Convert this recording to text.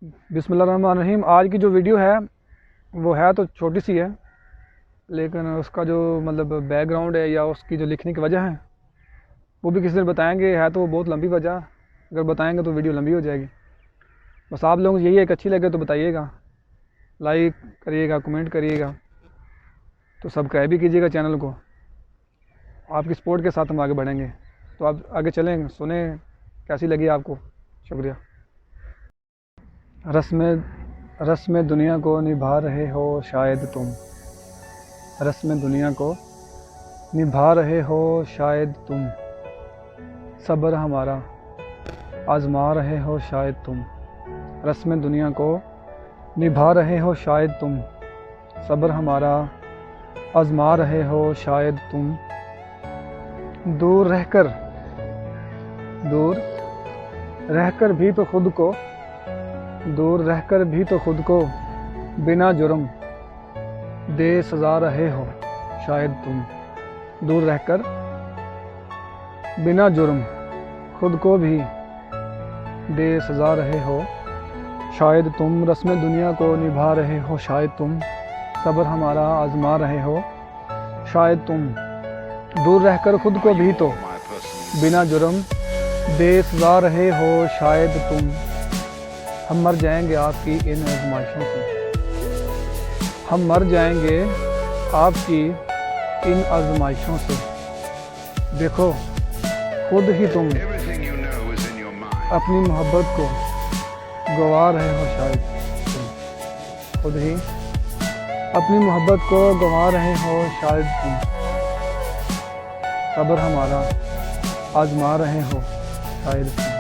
बिस्मिल्लाहिर्रहमानिर्रहीम। आज की जो वीडियो है वो है तो छोटी सी है, लेकिन उसका जो मतलब बैकग्राउंड है या उसकी जो लिखने की वजह है वो भी किसी दिन बताएंगे। है तो वो बहुत लंबी वजह, अगर बताएंगे तो वीडियो लंबी हो जाएगी। बस आप लोगों को यही है कि अच्छी लगे तो बताइएगा, लाइक करिएगा, कमेंट करिएगा, तो सब्सक्राइब भी कीजिएगा चैनल को। आपकी सपोर्ट के साथ हम आगे बढ़ेंगे। तो आप आगे चलें, सुने कैसी लगी आपको। शुक्रिया। रस्म दुनिया को निभा रहे हो शायद तुम, रस्म दुनिया को निभा रहे हो शायद तुम, सब्र हमारा आजमा रहे हो शायद तुम। रस्म दुनिया को निभा रहे हो शायद तुम, सब्र हमारा आजमा रहे हो शायद तुम। दूर रहकर भी तो खुद को, दूर रहकर भी तो खुद को बिना जुर्म दे सजा रहे हो शायद तुम। दूर रहकर बिना जुर्म खुद को भी दे सजा रहे हो शायद तुम। रस्म दुनिया को निभा रहे हो शायद तुम, सब्र हमारा आजमा रहे हो शायद तुम। दूर रहकर खुद को भी तो बिना जुर्म दे सजा रहे हो शायद तुम। हम मर जाएंगे आपकी इन आजमाइशों से, हम मर जाएंगे आपकी इन आजमाइशों से। देखो खुद ही तुम अपनी मोहब्बत को गवा रहे हो शायद तुम, खुद ही अपनी मोहब्बत को गवा रहे हो शायद तुम। सब्र हमारा आजमा रहे हो शायद तुम।